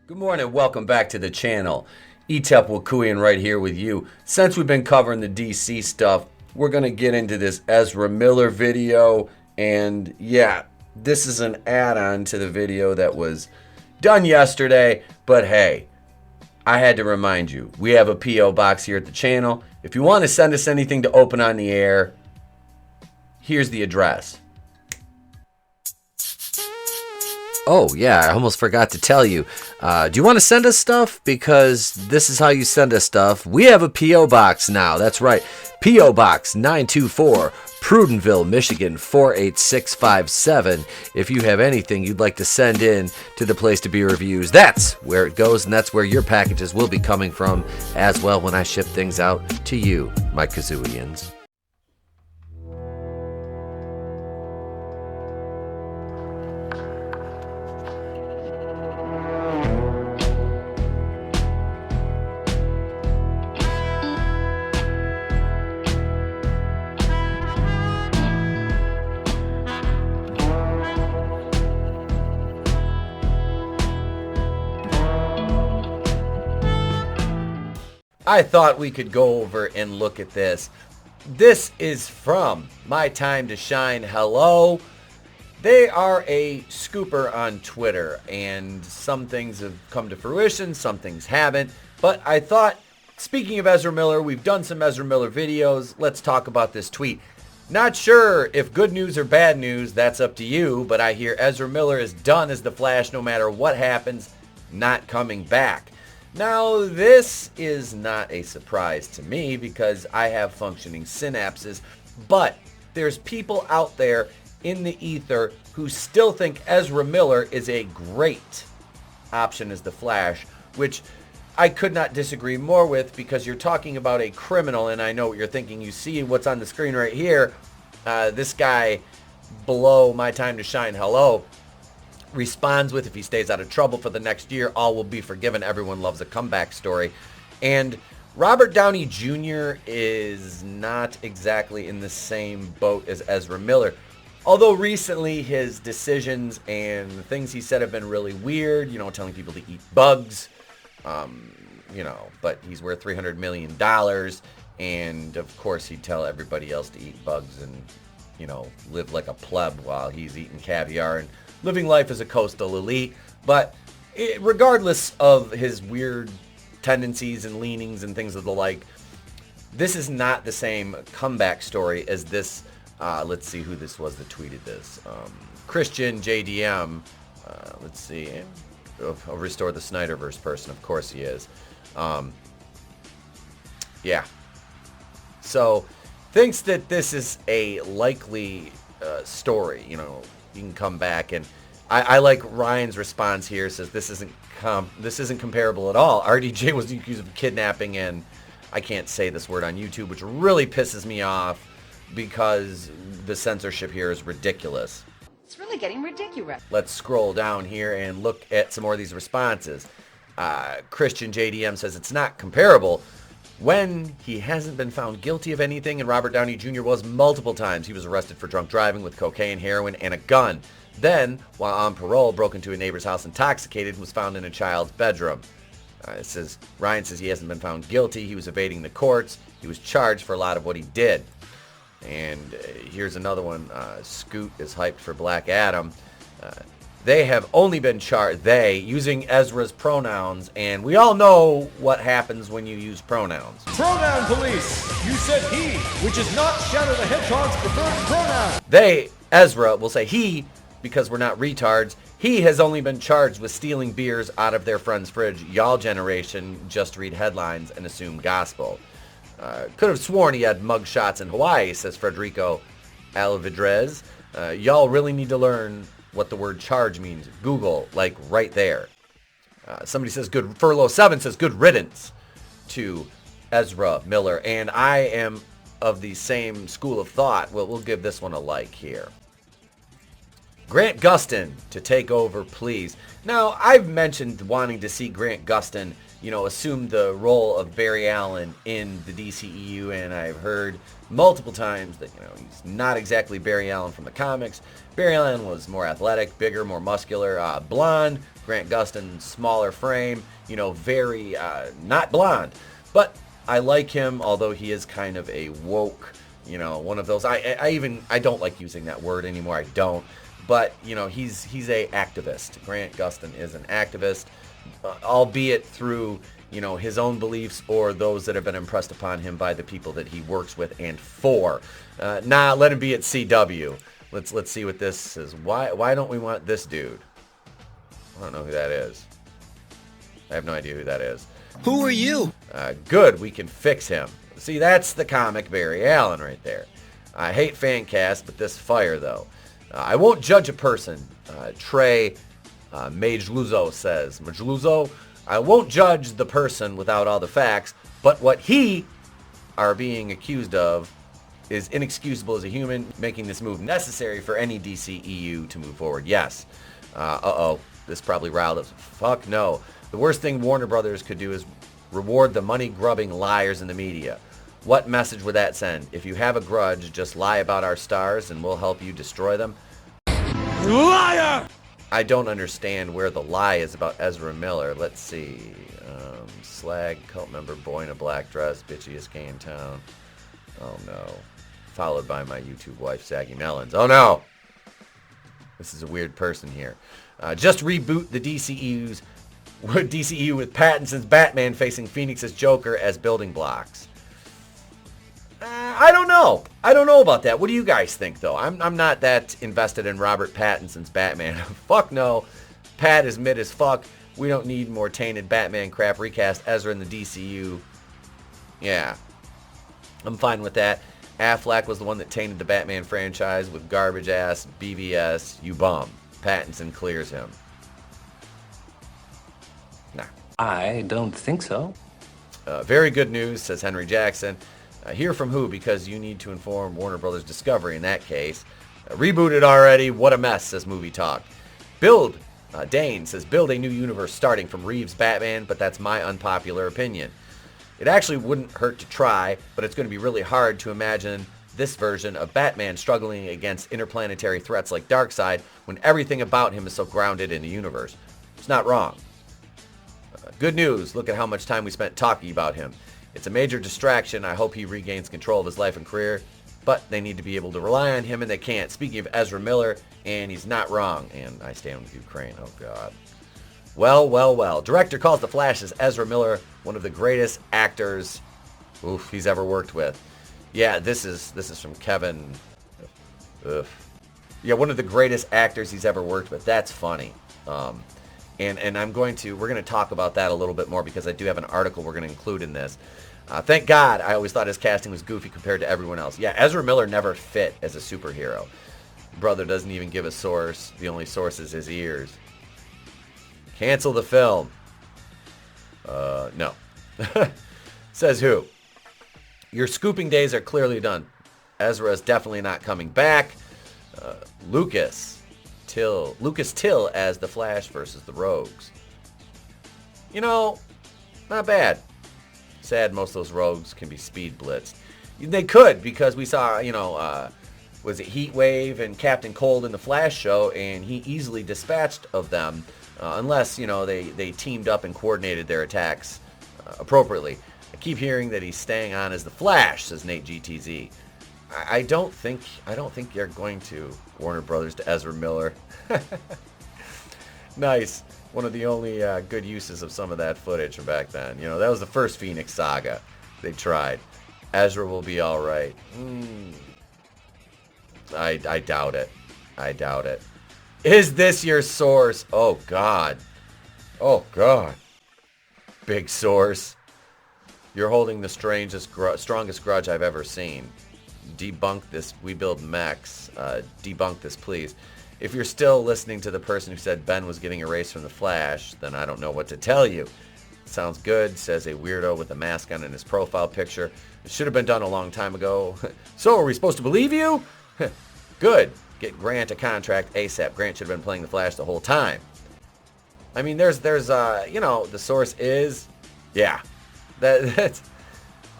Good morning, welcome back to the channel. Etep Wakuian right here with you. Since we've been covering the DC stuff, we're going to get into this Ezra Miller video. And yeah, this is an add-on to the video that was done yesterday. But hey, I had to remind you, we have a P.O. box here at the channel. If you want to send us anything to open on the air, here's the address. Oh, yeah, I almost forgot to tell you. Do you want to send us stuff? Because this is how you send us stuff. We have a P.O. Box now. That's right. P.O. Box 924, Prudenville, Michigan 48657. If you have anything you'd like to send in to the Place to Be Reviews, that's where it goes, and that's where your packages will be coming from as well when I ship things out to you, my Kazooians. I thought we could go over and look at this. This is from My Time to Shine. Hello. They are a scooper on Twitter, and some things have come to fruition, some things haven't. But I thought, speaking of Ezra Miller, we've done some Ezra Miller videos. Let's talk about this tweet. Not sure if good news or bad news, that's up to you, but I hear Ezra Miller is done as the Flash no matter what happens, not coming back. Now, this is not a surprise to me because I have functioning synapses, but there's people out there in the ether who still think Ezra Miller is a great option as the Flash, which I could not disagree more with because you're talking about a criminal, and I know what you're thinking. You see what's on the screen right here. This guy below My Time to Shine, hello, responds with, if he stays out of trouble for the next year, all will be forgiven. Everyone loves a comeback story. And Robert Downey Jr. is not exactly in the same boat as Ezra Miller. Although recently his decisions and the things he said have been really weird, you know, telling people to eat bugs, you know, but he's worth $300 million. And of course he'd tell everybody else to eat bugs and, you know, live like a pleb while he's eating caviar and living life as a coastal elite. But regardless of his weird tendencies and leanings and things of the like, this is not the same comeback story as this. Let's see who this was that tweeted this. Christian JDM. Let's see. I'll restore the Snyderverse person. Of course he is. Yeah. So thinks that this is a likely story. You know, he can come back, and I like Ryan's response here. Says this isn't comparable at all. RDJ was accused of kidnapping, and I can't say this word on YouTube, which really pisses me off because the censorship here is ridiculous. It's really getting ridiculous. Let's scroll down here and look at some more of these responses. Christian JDM says it's not comparable when he hasn't been found guilty of anything, and Robert Downey Jr. was multiple times. He was arrested for drunk driving with cocaine, heroin, and a gun. Then, while on parole, broke into a neighbor's house intoxicated and was found in a child's bedroom. Ryan says he hasn't been found guilty. He was evading the courts. He was charged for a lot of what he did. And here's another one. Scoot is hyped for Black Adam. They have only been charged, using Ezra's pronouns, and we all know what happens when you use pronouns. Pronoun police! You said he, which is not Shadow the Hedgehog's preferred pronoun. Ezra, will say he, because we're not retards. He has only been charged with stealing beers out of their friend's fridge. Y'all generation just read headlines and assume gospel. Could have sworn he had mugshots in Hawaii, says Federico Alvidrez. Y'all really need to learn what the word charge means. Google, like right there. Somebody says good, Furlough7 says good riddance to Ezra Miller. And I am of the same school of thought. Well, we'll give this one a like here. Grant Gustin to take over, please. Now, I've mentioned wanting to see Grant Gustin assumed the role of Barry Allen in the DCEU, and I've heard multiple times that, he's not exactly Barry Allen from the comics. Barry Allen was more athletic, bigger, more muscular, blonde. Grant Gustin, smaller frame, very not blonde. But I like him, although he is kind of a woke, one of those. I don't like using that word anymore. I don't. But, he's a activist. Grant Gustin is an activist, albeit through, his own beliefs or those that have been impressed upon him by the people that he works with and for. Let him be at CW. Let's see what this is. Why don't we want this dude? I don't know who that is. I have no idea who that is. Who are you? Good, we can fix him. See, that's the comic Barry Allen right there. I hate fan cast, but this fire, though. I won't judge a person. Trey Majluzo says. Majluzo, I won't judge the person without all the facts, but what he are being accused of is inexcusable as a human, making this move necessary for any DCEU to move forward. Yes. This probably riled us. Fuck no. The worst thing Warner Brothers could do is reward the money-grubbing liars in the media. What message would that send? If you have a grudge, just lie about our stars and we'll help you destroy them. Liar! I don't understand where the lie is about Ezra Miller. Let's see. Slag, cult member, boy in a black dress, bitchiest gay in town. Oh no. Followed by my YouTube wife, Saggy Melons. Oh no! This is a weird person here. Just reboot the DCEU with Pattinson's Batman facing Phoenix's Joker as building blocks. I don't know. I don't know about that. What do you guys think, though? I'm not that invested in Robert Pattinson's Batman. Fuck no. Pat is mid as fuck. We don't need more tainted Batman crap. Recast Ezra in the DCU. Yeah. I'm fine with that. Affleck was the one that tainted the Batman franchise with garbage-ass BVS. You bum. Pattinson clears him. Nah. I don't think so. Very good news, says Henry Jackson. Hear from who? Because you need to inform Warner Brothers Discovery in that case. Rebooted already. What a mess, says Movie Talk. Dane says, build a new universe starting from Reeves' Batman, but that's my unpopular opinion. It actually wouldn't hurt to try, but it's going to be really hard to imagine this version of Batman struggling against interplanetary threats like Darkseid when everything about him is so grounded in the universe. It's not wrong. Good news. Look at how much time we spent talking about him. It's a major distraction. I hope he regains control of his life and career, but they need to be able to rely on him, and they can't. Speaking of Ezra Miller, and he's not wrong, and I stand with Ukraine. Oh, God. Well. Director calls The Flash as Ezra Miller one of the greatest actors he's ever worked with. Yeah, this is from Kevin. Yeah, one of the greatest actors he's ever worked with. That's funny. And we're going to talk about that a little bit more because I do have an article we're going to include in this. Thank God, I always thought his casting was goofy compared to everyone else. Yeah, Ezra Miller never fit as a superhero. Brother doesn't even give a source. The only source is his ears. Cancel the film. No. Says who? Your scooping days are clearly done. Ezra is definitely not coming back. Lucas Till as the Flash versus the Rogues. Not bad. Sad most of those rogues can be speed blitzed. They could, because we saw, was it Heatwave and Captain Cold in the Flash show, and he easily dispatched of them, unless, they teamed up and coordinated their attacks appropriately. I keep hearing that he's staying on as the Flash, says Nate GTZ. I don't think you're going to, Warner Brothers, to Ezra Miller. Nice. One of the only good uses of some of that footage from back then. That was the first Phoenix saga. They tried. Ezra will be all right. I doubt it. I doubt it. Is this your source? Oh, God. Oh, God. Big source. You're holding the strongest grudge I've ever seen. Debunk this. We build mechs. Debunk this, please. If you're still listening to the person who said Ben was getting erased from the Flash, then I don't know what to tell you. Sounds good, says a weirdo with a mask on in his profile picture. It should have been done a long time ago. So, are we supposed to believe you? Good. Get Grant a contract ASAP. Grant should have been playing the Flash the whole time. I mean, the source is Yeah. That's...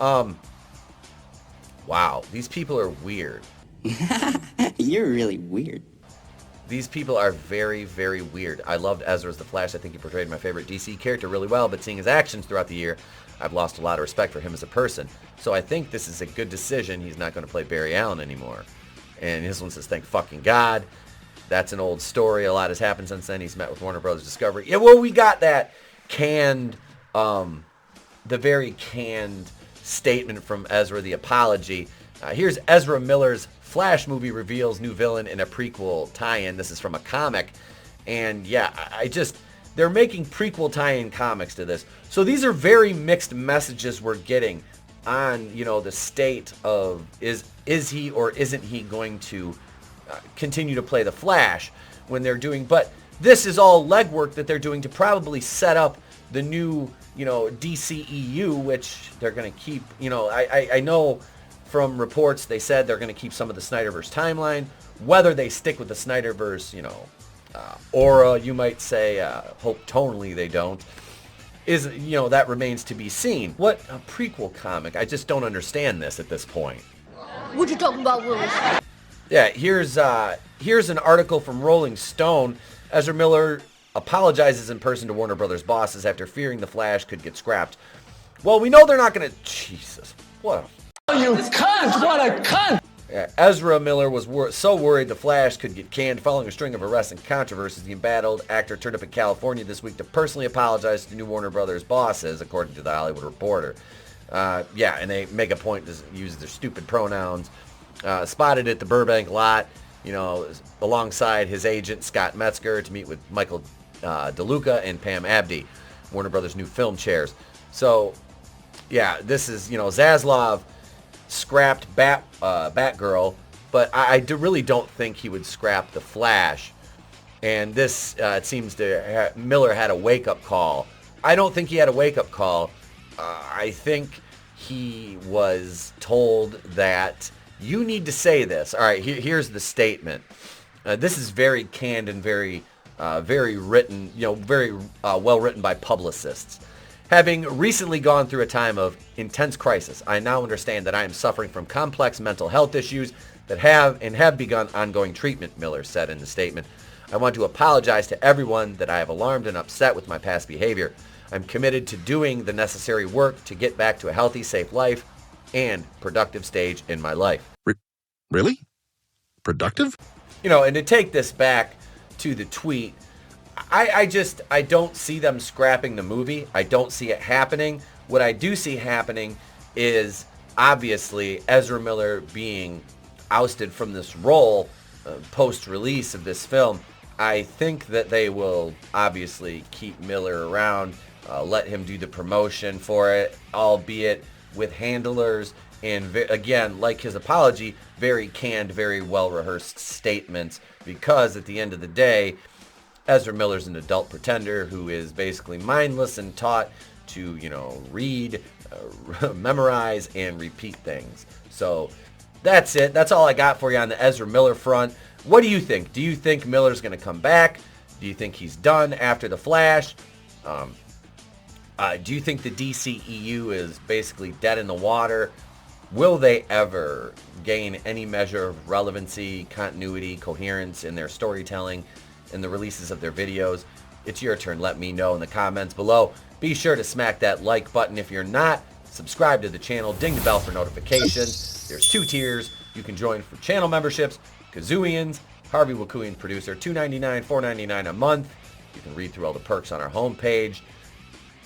Wow. These people are weird. You're really weird. These people are very, very weird. I loved Ezra as the Flash. I think he portrayed my favorite DC character really well, but seeing his actions throughout the year, I've lost a lot of respect for him as a person. So I think this is a good decision. He's not going to play Barry Allen anymore. And this one says, thank fucking God. That's an old story. A lot has happened since then. He's met with Warner Brothers Discovery. Yeah, well, we got that canned, the very canned statement from Ezra, the apology. Here's Ezra Miller's Flash movie reveals new villain in a prequel tie-in. This is from a comic. And yeah, they're making prequel tie-in comics to this. So these are very mixed messages we're getting on, the state of is he or isn't he going to continue to play the Flash when they're doing, but this is all legwork that they're doing to probably set up the new, DCEU, which they're going to keep, I know from reports they said they're going to keep some of the Snyderverse timeline. Whether they stick with the Snyderverse, aura, you might say, hope tonally they don't, is, that remains to be seen. What a prequel comic. I just don't understand this at this point. What you talking about, Willis? Yeah, here's an article from Rolling Stone. Ezra Miller apologizes in person to Warner Brothers bosses after fearing the Flash could get scrapped. Well, we know they're not going to... Jesus, what a... You cunt! What a cunt! Yeah, Ezra Miller was so worried the Flash could get canned following a string of arrests and controversies. The embattled actor turned up in California this week to personally apologize to new Warner Brothers bosses, according to The Hollywood Reporter. Yeah, and they make a point to use their stupid pronouns. Spotted at the Burbank lot, alongside his agent Scott Metzger to meet with Michael DeLuca and Pam Abdi, Warner Brothers' new film chairs. So, yeah, this is, Zaslav scrapped Batgirl, but I really don't think he would scrap the Flash. And this, it seems to, Miller had a wake-up call. I don't think he had a wake-up call. I think he was told that you need to say this. All right, here's the statement. This is very canned and very written, very well written by publicists. Having recently gone through a time of intense crisis, I now understand that I am suffering from complex mental health issues that have begun ongoing treatment, Miller said in the statement. I want to apologize to everyone that I have alarmed and upset with my past behavior. I'm committed to doing the necessary work to get back to a healthy, safe life and productive stage in my life. Really? Productive? And to take this back to the tweet, I don't see them scrapping the movie. I don't see it happening. What I do see happening is obviously Ezra Miller being ousted from this role post-release of this film. I think that they will obviously keep Miller around, let him do the promotion for it, albeit with handlers, and again, like his apology, very canned, very well-rehearsed statements, because at the end of the day, Ezra Miller's an adult pretender who is basically mindless and taught to, read, memorize, and repeat things. So that's it. That's all I got for you on the Ezra Miller front. What do you think? Do you think Miller's going to come back? Do you think he's done after The Flash? Do you think the DCEU is basically dead in the water? Will they ever gain any measure of relevancy, continuity, coherence in their storytelling, in the releases of their videos? It's your turn. Let me know in the comments below. Be sure to smack that like button if you're not. Subscribe to the channel. Ding the bell for notifications. There's 2 tiers. You can join for channel memberships. Kazooians, Harvey Wakuian producer, $2.99, $4.99 a month. You can read through all the perks on our homepage.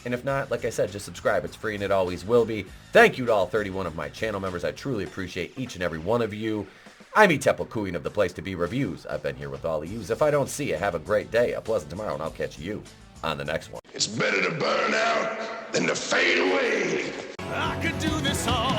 And if not, like I said, just subscribe. It's free and it always will be. Thank you to all 31 of my channel members. I truly appreciate each and every one of you. I'm Etepel Wakuian of the Place to Be Reviews. I've been here with all of yous. If I don't see you, have a great day, a pleasant tomorrow, and I'll catch you on the next one. It's better to burn out than to fade away. I could do this all